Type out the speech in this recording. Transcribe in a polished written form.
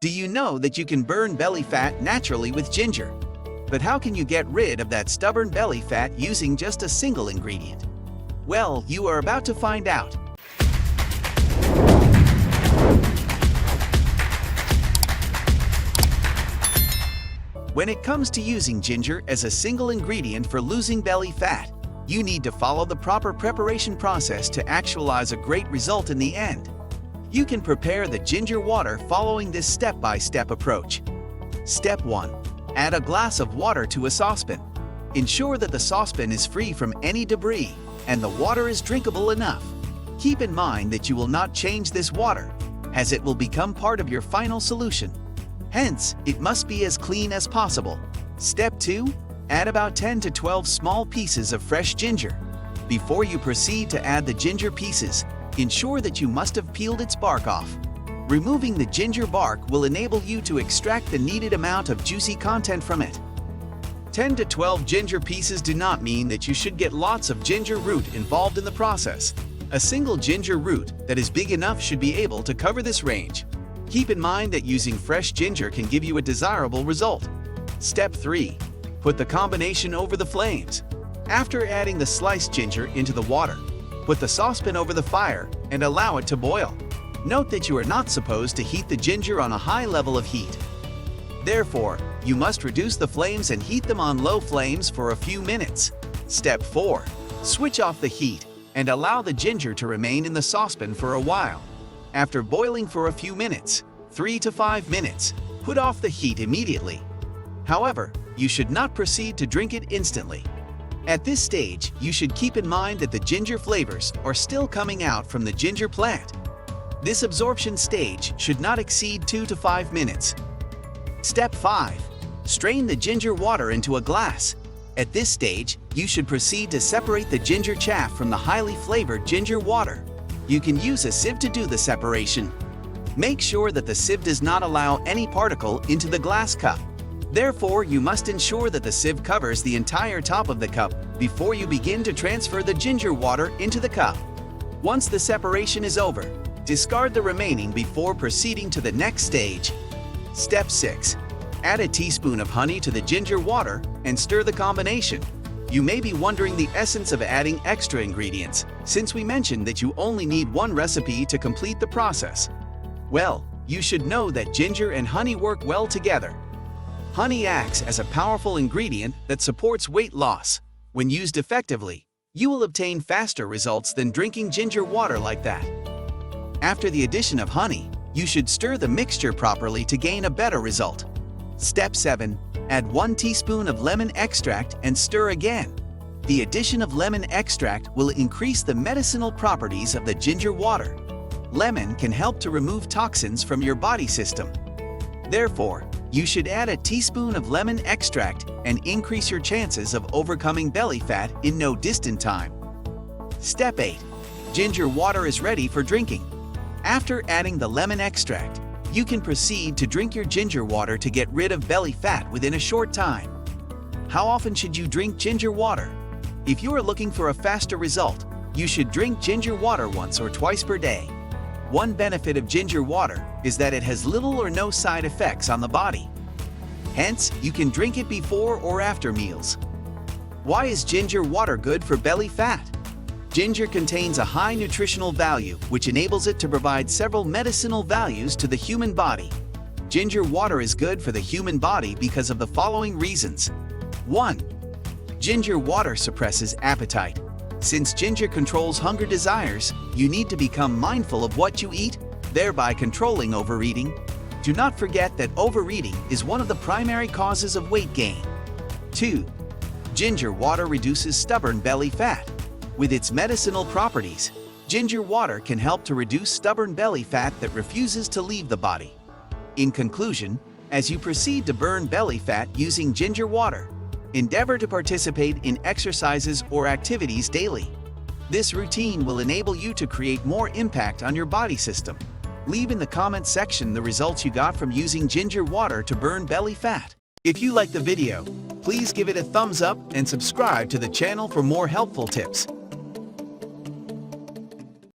Do you know that you can burn belly fat naturally with ginger? But how can you get rid of that stubborn belly fat using just a single ingredient? Well, you are about to find out. When it comes to using ginger as a single ingredient for losing belly fat, you need to follow the proper preparation process to actualize a great result in the end. You can prepare the ginger water following this step-by-step approach. Step 1. Add a glass of water to a saucepan. Ensure that the saucepan is free from any debris and the water is drinkable enough. Keep in mind that you will not change this water, as it will become part of your final solution. Hence, it must be as clean as possible. Step 2. Add about 10 to 12 small pieces of fresh ginger. Before you proceed to add the ginger pieces, ensure that you must have peeled its bark off. Removing the ginger bark will enable you to extract the needed amount of juicy content from it. 10 to 12 ginger pieces do not mean that you should get lots of ginger root involved in the process. A single ginger root that is big enough should be able to cover this range. Keep in mind that using fresh ginger can give you a desirable result. Step 3. Put the combination over the flames. After adding the sliced ginger into the water, put the saucepan over the fire and allow it to boil. Note that you are not supposed to heat the ginger on a high level of heat. Therefore, you must reduce the flames and heat them on low flames for a few minutes. Step 4. Switch off the heat and allow the ginger to remain in the saucepan for a while. After boiling for a few minutes, 3 to 5 minutes, put off the heat immediately. However, you should not proceed to drink it instantly. At this stage, you should keep in mind that the ginger flavors are still coming out from the ginger plant. This absorption stage should not exceed 2 to 5 minutes. Step 5. Strain the ginger water into a glass. At this stage, you should proceed to separate the ginger chaff from the highly flavored ginger water. You can use a sieve to do the separation. Make sure that the sieve does not allow any particle into the glass cup. Therefore, you must ensure that the sieve covers the entire top of the cup before you begin to transfer the ginger water into the cup. Once the separation is over, discard the remaining before proceeding to the next stage. Step 6. Add a teaspoon of honey to the ginger water and stir the combination. You may be wondering the essence of adding extra ingredients, since we mentioned that you only need one recipe to complete the process. Well, you should know that ginger and honey work well together. Honey acts as a powerful ingredient that supports weight loss. When used effectively, you will obtain faster results than drinking ginger water like that. After the addition of honey, you should stir the mixture properly to gain a better result. Step 7. Add 1 teaspoon of lemon extract and stir again. The addition of lemon extract will increase the medicinal properties of the ginger water. Lemon can help to remove toxins from your body system. Therefore, you should add a teaspoon of lemon extract and increase your chances of overcoming belly fat in no distant time. Step 8. Ginger water is ready for drinking. After adding the lemon extract, you can proceed to drink your ginger water to get rid of belly fat within a short time. How often should you drink ginger water? If you are looking for a faster result, you should drink ginger water once or twice per day. One benefit of ginger water is that it has little or no side effects on the body. Hence, you can drink it before or after meals. Why is ginger water good for belly fat? Ginger contains a high nutritional value, which enables it to provide several medicinal values to the human body. Ginger water is good for the human body because of the following reasons. 1. Ginger water suppresses appetite. Since ginger controls hunger desires, you need to become mindful of what you eat, thereby controlling overeating. Do not forget that overeating is one of the primary causes of weight gain. 2. Ginger water reduces stubborn belly fat. With its medicinal properties, ginger water can help to reduce stubborn belly fat that refuses to leave the body. In conclusion, as you proceed to burn belly fat using ginger water, endeavor to participate in exercises or activities daily. This routine will enable you to create more impact on your body system. Leave in the comments section the results you got from using ginger water to burn belly fat. If you liked the video, please give it a thumbs up and subscribe to the channel for more helpful tips.